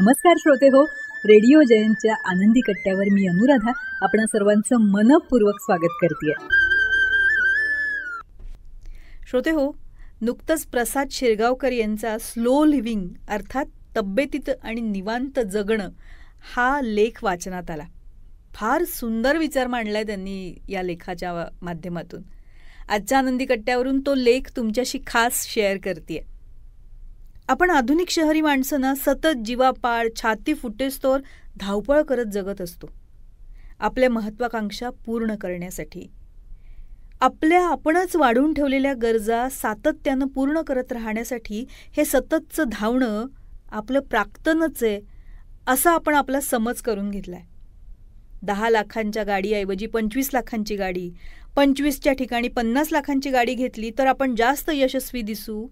नमस्कार श्रोते हो, रेडिओ जयंतच्या आनंदी कट्ट्यावर मी अनुराधा आपण सर्वांचं मनपूर्वक स्वागत करते. श्रोते हो, नुकतंच प्रसाद शिरगावकर यांचा स्लो लिव्हिंग अर्थात तब्येतीत आणि निवांत जगणं हा लेख वाचनात आला. फार सुंदर विचार मांडलाय त्यांनी या लेखाच्या माध्यमातून. आजच्या आनंदी कट्ट्यावरून तो लेख तुमच्याशी खास शेअर करतेय. आपण आधुनिक शहरी माणसं ना सतत जीवापाड छाती फुटेस्तोवर धावपळ करत जगत असतो. आपल्या महत्वाकांक्षा पूर्ण करण्यासाठी आपणच वाढवून ठेवलेल्या गरजा सातत्यानं पूर्ण करत राहण्यासाठी हे सततचं धावणं आपलं प्राक्तनच आहे असं आपण आपला समज करून घेतलाय. 10 लाखांच्या गाडीऐवजी 25 लाखांची गाडी, 25च्या ठिकाणी 50 लाखांची गाडी घेतली तर आपण जास्त यशस्वी दिसू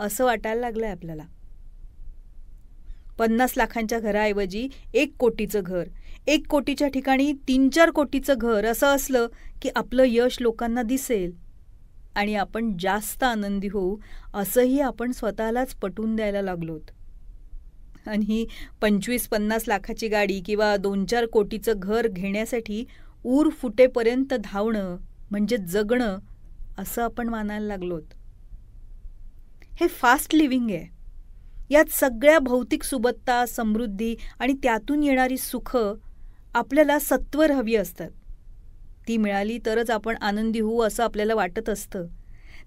असं वाटायला लागलंय आपल्याला. 50 लाखांच्या घराऐवजी 1 कोटीचं घर, 1 कोटीच्या ठिकाणी 3-4 कोटीचं घर असं असलं की आपलं यश लोकांना दिसेल आणि आपण जास्त आनंदी होऊ असंही आपण स्वतःलाच पटवून द्यायला लागलोत. आणि 25-50 लाखाची गाडी किंवा 2-4 कोटीचं घर घेण्यासाठी ऊर फुटेपर्यंत धावणं म्हणजे जगणं असं आपण मानायला लागलोत. हे फास्ट लिव्हिंग आहे. यात सगळ्या भौतिक सुबत्ता, समृद्धी आणि त्यातून येणारी सुख आपल्याला सत्वर हवी असतात. ती मिळाली तरच आपण आनंदी होऊ असं आपल्याला वाटत असतं.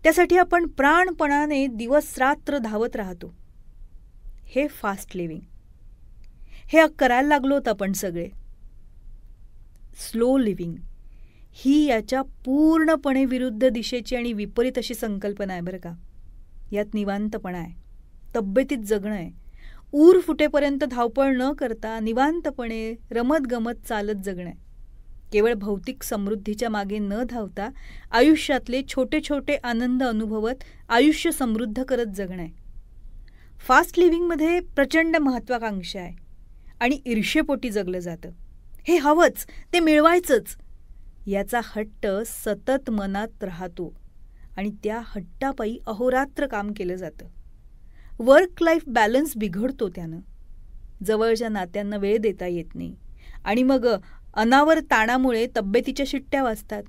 त्यासाठी आपण प्राणपणाने दिवस रात्र धावत राहतो. हे फास्ट लिव्हिंग. हे करायला लागलोत आपण सगळे. स्लो लिव्हिंग ही याच्या पूर्णपणे विरुद्ध दिशेची आणि विपरीत अशी संकल्पना आहे बरं का. यात निवांतपणा आहे, तब्येतीत जगणं आहे, ऊर फुटेपर्यंत धावपळ न करता निवांतपणे रमत गमत चालत जगणं आहे. केवळ भौतिक समृद्धीच्या मागे न धावता आयुष्यातले छोटे छोटे आनंद अनुभवत आयुष्य समृद्ध करत जगणं आहे. फास्ट लिव्हिंगमध्ये प्रचंड महत्वाकांक्षा आहे आणि ईर्ष्येपोटी जगलं जातं. हे हवंच, ते मिळवायचंच याचा हट्ट सतत मनात राहतो आणि त्या हट्टापायी अहोरात्र काम केलं जातं. वर्क लाईफ बॅलन्स बिघडतो त्यानं. जवळच्या नात्यांना वेळ देता येत नाही आणि मग अनावर ताणामुळे तब्येतीच्या शिट्ट्या वाजतात.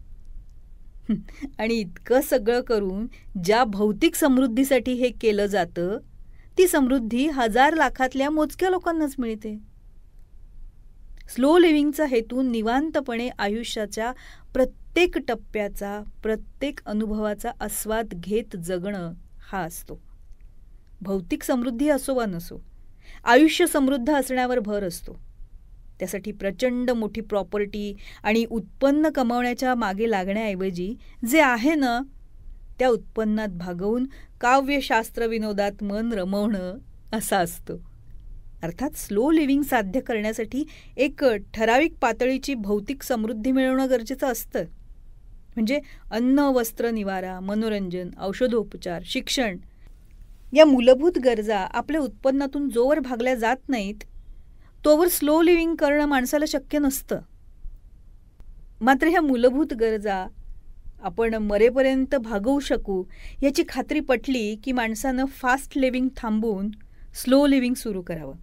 आणि इतकं सगळं करून ज्या भौतिक समृद्धीसाठी हे केलं जातं ती समृद्धी 1000 लाखातल्या मोजक्या लोकांनाच मिळते. स्लो लिव्हिंगचा हेतू निवांतपणे आयुष्याच्या प्रत्येक टप्प्याचा, प्रत्येक अनुभवाचा आस्वाद घेत जगणं हा असतो. भौतिक समृद्धी असो वा नसो, आयुष्य समृद्ध असण्यावर भर असतो. त्यासाठी प्रचंड मोठी प्रॉपर्टी आणि उत्पन्न कमावण्याच्या मागे लागण्याऐवजी जे आहे ना त्या उत्पन्नात भागवून काव्यशास्त्र विनोदात मन रमवणं असा असतो. अर्थात स्लो लिव्हिंग साध्य करण्यासाठी एक ठराविक पातळीची भौतिक समृद्धी मिळवणं गरजेचं असतं. म्हणजे अन्न, वस्त्र, निवारा, मनोरंजन, औषधोपचार, शिक्षण या मूलभूत गरजा आपल्या उत्पन्नातून जोवर भागल्या जात नाहीत तोवर स्लो लिव्हिंग करणं माणसाला शक्य नसतं. मात्र ह्या मूलभूत गरजा आपण मरेपर्यंत भागवू शकू याची खात्री पटली की माणसानं फास्ट लिव्हिंग थांबवून स्लो लिव्हिंग सुरू करावं.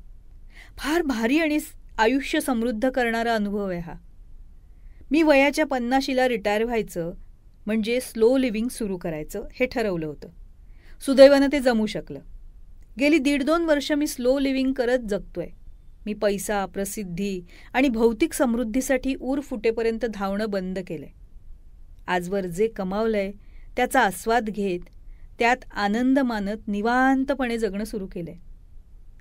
फार भारी आणि आयुष्य समृद्ध करणारा अनुभव आहे हा. मी वयाच्या 50शीला रिटायर व्हायचं म्हणजे स्लो लिव्हिंग सुरू करायचं हे ठरवलं होतं. सुदैवानं ते जमू शकलं. गेली 1.5-2 वर्ष मी स्लो लिव्हिंग करत जगतोय. मी पैसा, प्रसिद्धी आणि भौतिक समृद्धीसाठी ऊर फुटेपर्यंत धावणं बंद केलंय. आजवर जे कमावलंय त्याचा आस्वाद घेत त्यात आनंद मानत निवांतपणे जगणं सुरू केलंय.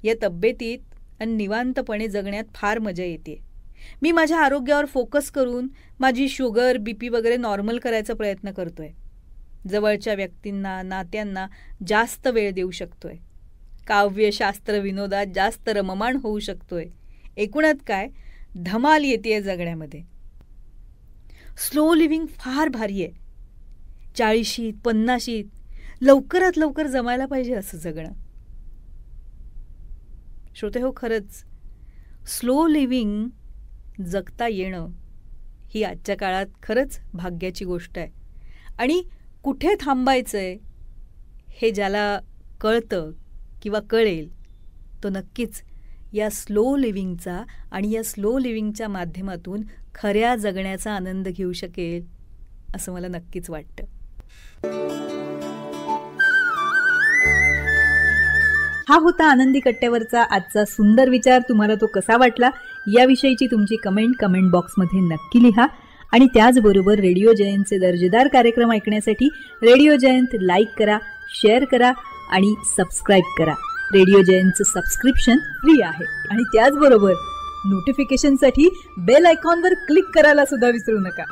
या तब्येतीत आणि निवांतपणे जगण्यात फार मजा येते. मी माझ्या आरोग्यावर फोकस करून माझी शुगर, BP वगैरे नॉर्मल करायचा प्रयत्न करतोय. जवळच्या व्यक्तींना, नात्यांना जास्त वेळ देऊ शकतोय. काव्यशास्त्र विनोदात जास्त रममाण होऊ शकतोय. एकूणात काय धमाल येतेय जगण्यामध्ये. स्लो लिव्हिंग फार भारी आहे. 40शीत 50शीत लवकरात लवकर जमायला पाहिजे असं जगणं. श्रोते हो, खरंच स्लो लिव्हिंग जगता येणं ही आजच्या काळात खरंच भाग्याची गोष्ट आहे. आणि कुठे थांबायचंय हे ज्याला कळतं किंवा कळेल तो नक्कीच या स्लो लिव्हिंगचा आणि या स्लो लिव्हिंगच्या माध्यमातून खऱ्या जगण्याचा आनंद घेऊ शकेल असं मला नक्कीच वाटतं. हा होता आनंदी कट्ट्यावरचा आजचा सुंदर विचार. तुम्हाला तो कसा वाटला याविषयीची तुमची कमेंट बॉक्समध्ये नक्की लिहा. आणि त्याचबरोबर रेडिओ जयंतचे दर्जेदार कार्यक्रम ऐकण्यासाठी रेडिओ जयंत लाईक करा, शेअर करा आणि सबस्क्राईब करा. रेडिओ जयंतचं सबस्क्रिप्शन फ्री आहे. आणि त्याचबरोबर नोटिफिकेशनसाठी बेल आयकॉनवर क्लिक करायला सुद्धा विसरू नका.